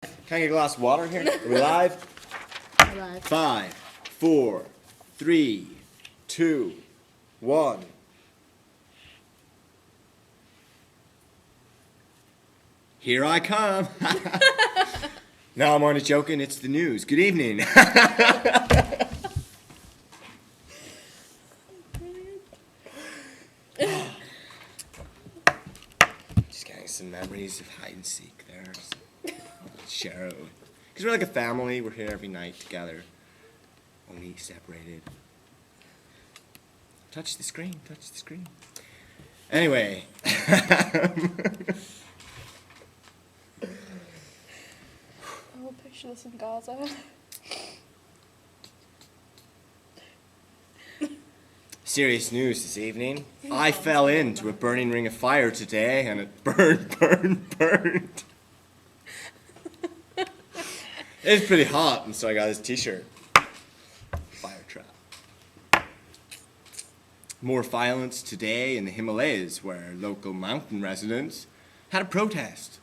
Can I get a glass of water here? Are we live? Alive. 5, 4, 3, 2, 1. Here I come. No, I'm only joking. It's the news. Good evening. Just getting some memories of hide and seek there. Share it. Because we're like a family. We're here every night together. Only separated. Touch the screen. Touch the screen. Anyway. Oh, picture this in Gaza. Serious news this evening. I fell into a burning ring of fire today and it burned. It's pretty hot, and so I got this t-shirt. Fire trap. More violence today in the Himalayas, where local mountain residents had a protest.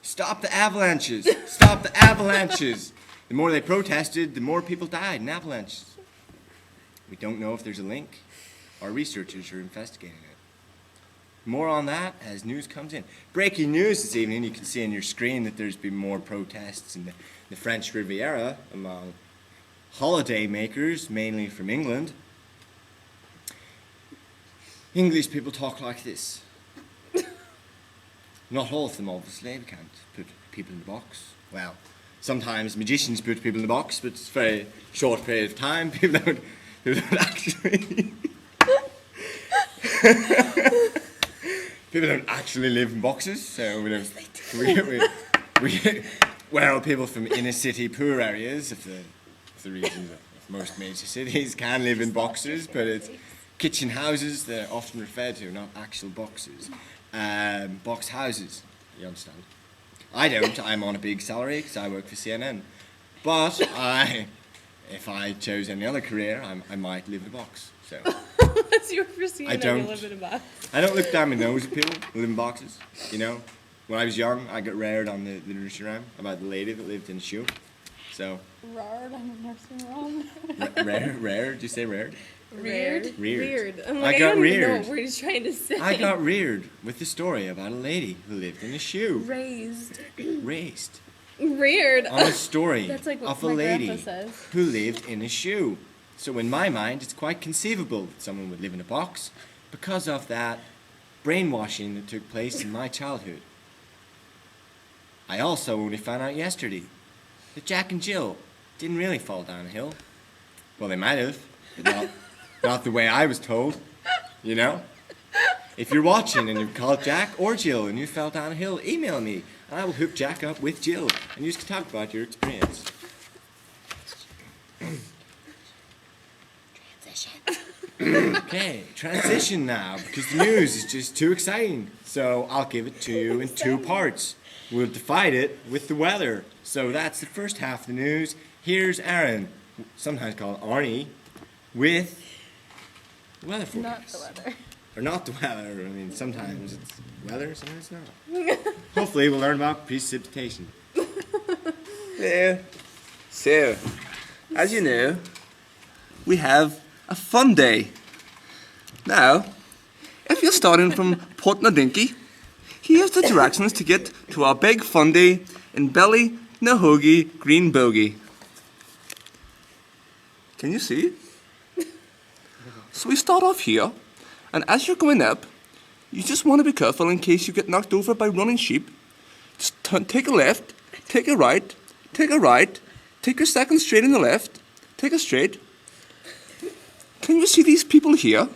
Stop the avalanches! Stop the avalanches! The more they protested, the more people died in avalanches. We don't know if there's a link. Our researchers are investigating it. More on that as news comes in. Breaking news this evening, you can see on your screen that there's been more protests in the French Riviera among holiday makers, mainly from England. English people talk like this. Not all of them, obviously. We can't put people in the box. Well, sometimes magicians put people in the box, but it's a very short period of time. People don't actually... People don't actually live in boxes, so we don't. Well, people from inner city poor areas, if the reasons of most major cities can live in boxes, but it's kitchen houses. They're often referred to, not actual boxes. Box houses. You understand? I don't. I'm on a big salary because I work for CNN. But if I chose any other career, I might live in a box. So. That's your procedure. I don't. Live in a box. I don't look down my nose at people who live in boxes. You know, when I was young, I got reared on the nursery rhyme about the lady that lived in a shoe. So. Reared on a nursery rhyme. Rare? Did you say reared? Reared. Reared. I'm like, I got don't even know reared. what we're trying to say. I got reared with the story about a lady who lived in a shoe. Raised. Raised. Reared. On a story That's like what of a my lady grandpa says. who lived in a shoe. So in my mind, it's quite conceivable that someone would live in a box because of that brainwashing that took place in my childhood. I also only found out yesterday that Jack and Jill didn't really fall down a hill. Well, they might have, but not the way I was told, you know? If you're watching and you've called Jack or Jill and you fell down a hill, email me and I will hook Jack up with Jill and you can talk about your experience. Okay, transition now, because the news is just too exciting. So I'll give it to you in two parts. We'll divide it with the weather. So that's the first half of the news. Here's Aaron, sometimes called Arnie, with the weather forecast. Not the weather. Or not the weather. I mean, sometimes it's weather, sometimes it's not. Hopefully we'll learn about precipitation. Yeah. So, as you know, we have a fun day. Now, if you're starting from Port Nadinky, here's the directions to get to our big fun day in Ballynahogie Green Bogey. Can you see? So we start off here, and as you're going up, you just want to be careful in case you get knocked over by running sheep. Just take a left, take a right, take a right, take a second straight in the left, take a straight. Can you see these people here?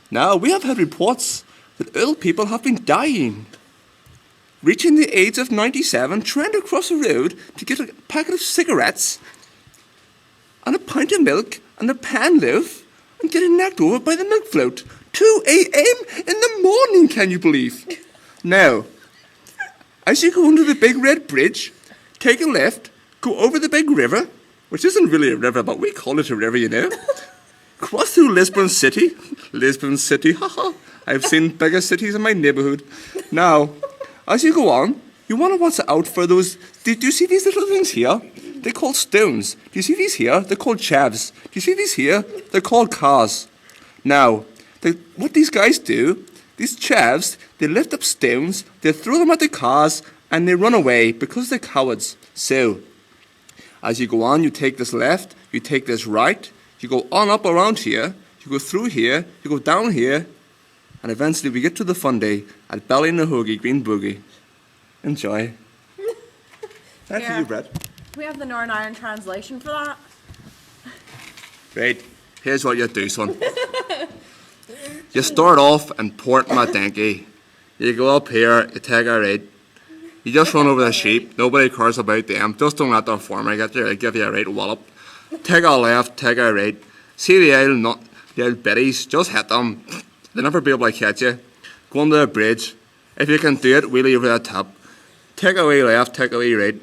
Now, we have had reports that old people have been dying. Reaching the age of 97, trying to cross a road to get a packet of cigarettes and a pint of milk and a pan loaf and getting knocked over by the milk float. 2 a.m. in the morning, can you believe? Now, as you go under the big red bridge, take a left, go over the big river, which isn't really a river, but we call it a river, you know. Cross through Lisbon City, haha. I've seen bigger cities in my neighbourhood. Now, as you go on, You want to watch out for those. Do you see these little things here? They're called stones. Do you see these here? They're called chavs. Do you see these here? They're called cars. Now, what these guys do, these chavs, they lift up stones, they throw them at the cars, and they run away because they're cowards. So, as you go on, you take this left, you take this right, you go on up around here, you go through here, you go down here, and eventually we get to the fun day at Ballynahogie Green Boogie. Enjoy. Thank Yeah. you, Brett. Do we have the Northern Ireland translation for that? Right, here's what you do, son. You start off in Port Madenky. You go up here, you take a right. You just run over the sheep. Nobody cares about them. Just don't let their farmer give you a right wallop. Take a left, take a right. See the old biddies, just hit them. They'll never be able to catch you. Go under the bridge. If you can do it, wheelie over the top. Take a wee left, take a wee right.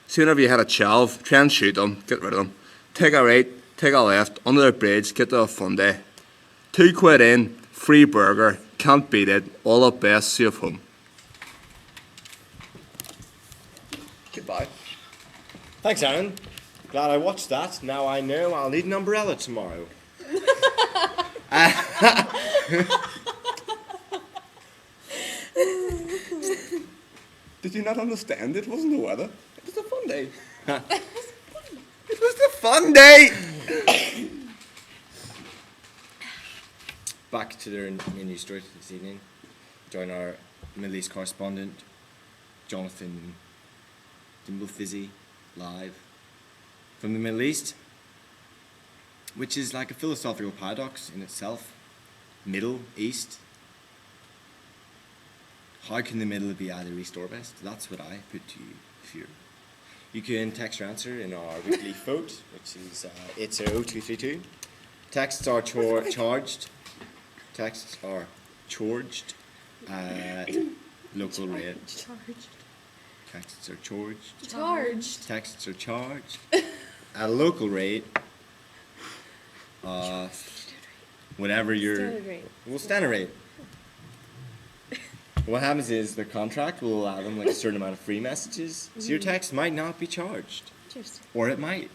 See whenever you hit a chalv, try and shoot them, get rid of them. Take a right, take a left, under the bridge, get to a fun day. £2 in, free burger, can't beat it, all the best, safe home. Goodbye. Thanks, Aaron. Glad I watched that. Now I know I'll need an umbrella tomorrow. Did you not understand? It wasn't the weather. It was a fun day. It was the fun day. Back to their news story this evening. Join our Middle East correspondent, Jonathan Dimblefizzy, live from the Middle East, which is like a philosophical paradox in itself. Middle East. How can the middle be either east or west? That's what I put to you here. You can text your answer in our weekly vote, which is 800232. Texts are charged. Texts are charged at local rate. Texts are charged. Charged. Texts are charged at a local rate of whatever your Standard rate. well, standard rate. What happens is the contract will allow them like a certain amount of free messages. So your text might not be charged, Interesting. or it might.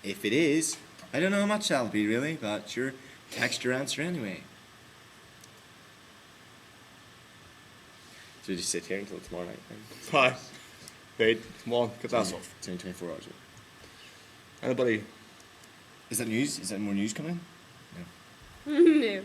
If it is, I don't know how much that'll be really, but sure, text your answer anyway. So we just sit here until tomorrow night. Then? Hi. Wait, come on, get that off. It's only 24 hours. Anybody? Is that news? Is that more news coming? No.